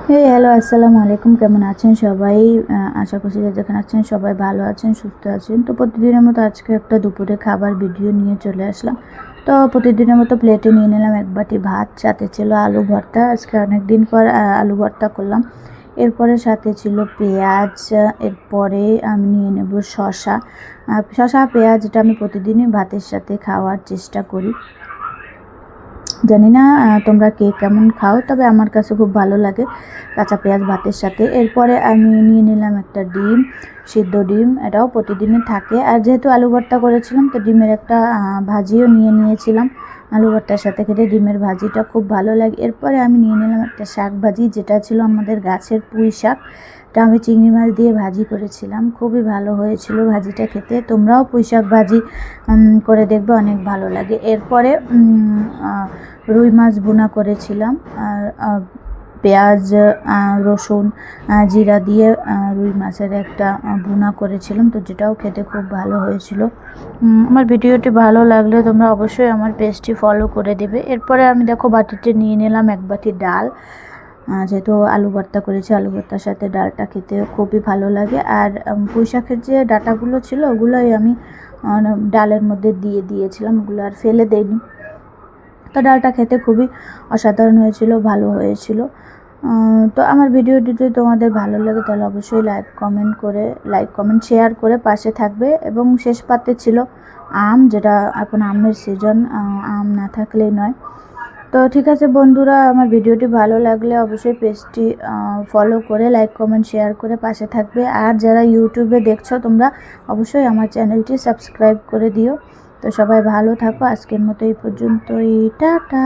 Hello, আসসালামু আলাইকুম। কেমন আছেন সবাই? আশা করছি যে যেখানে আছেন সবাই ভালো আছেন, সুস্থ আছেন। তো প্রতিদিনের মতো আজকে একটা দুপুরে খাবার ভিডিও নিয়ে চলে আসলাম। তো প্রতিদিনের মতো প্লেটে নিয়ে নিলাম এক বাটি ভাত, সাথে ছিল আলু ভর্তা। আজকে অনেক দিন পর আলু ভর্তা করলাম। এরপরে সাথে ছিল পেঁয়াজ, এরপরে আমি নিয়ে নেব শসা। শসা পেঁয়াজ এটা আমি প্রতিদিনই ভাতের সাথে খাওয়ার চেষ্টা করি। জানি না তোমরা কে কেমন খাও, তবে আমার কাছে খুব ভালো লাগে কাঁচা পেঁয়াজ ভাতের সাথে। এরপরে আমি নিয়ে নিলাম একটা ডিম, সিদ্ধ ডিম, এটাও প্রতিদিনই থাকে। আর যেহেতু আলু ভর্তা করেছিলাম তো ডিমের একটা ভাজিও নিয়েছিলাম। আলু ভর্তার সাথে খেতে ডিমের ভাজিটা খুব ভালো লাগে। এরপরে আমি নিয়ে নিলাম একটা শাক ভাজি, যেটা ছিল আমাদের গাছের পুঁই শাক। এটা আমি চিংড়ি মাছ দিয়ে ভাজি করেছিলাম, খুবই ভালো হয়েছিল ভাজিটা খেতে। তোমরাও পুঁই শাক ভাজি করে দেখবে, অনেক ভালো লাগে। এরপরে রুই মাছ ভুনা করেছিলাম, আর পেঁয়াজ, রসুন, জিরা দিয়ে রুই মাছের একটা ভুনা করেছিলাম, তো যেটাও খেতে খুব ভালো হয়েছিল। আমার ভিডিওটি ভালো লাগলে তোমরা অবশ্যই আমার পেজটি ফলো করে দেবে। এরপরে আমি দেখো বাটিতে নিয়ে নিলাম এক বাটি ডাল। যেহেতু আলু ভর্তা করেছি, আলু ভর্তার সাথে ডালটা খেতে খুবই ভালো লাগে। আর পুঁই শাকের যে ডাঁটাগুলো ছিল ওগুলোই আমি ডালের মধ্যে দিয়েছিলাম, ওগুলো আর ফেলে দেইনি। তো ডালটা খেতে খুবই অসাধারণ হয়েছিল, ভালো হয়েছিল। তো আমার ভিডিওটি যদি তোমাদের ভালো লাগে তাহলে অবশ্যই লাইক কমেন্ট শেয়ার করে পাশে থাকবে। এবং শেষ পাতে ছিল আম, যেটা এখন আমের সিজন, আম না থাকলেই নয়। তো ঠিক আছে বন্ধুরা, আমার ভিডিওটি ভালো লাগলে অবশ্যই পেজটি ফলো করে লাইক কমেন্ট শেয়ার করে পাশে থাকবে। আর যারা ইউটিউবে দেখছো তোমরা অবশ্যই আমার চ্যানেলটি সাবস্ক্রাইব করে দিও। তো সবাই ভালো থাকো, আজকের মতো এই পর্যন্তই, টাটা।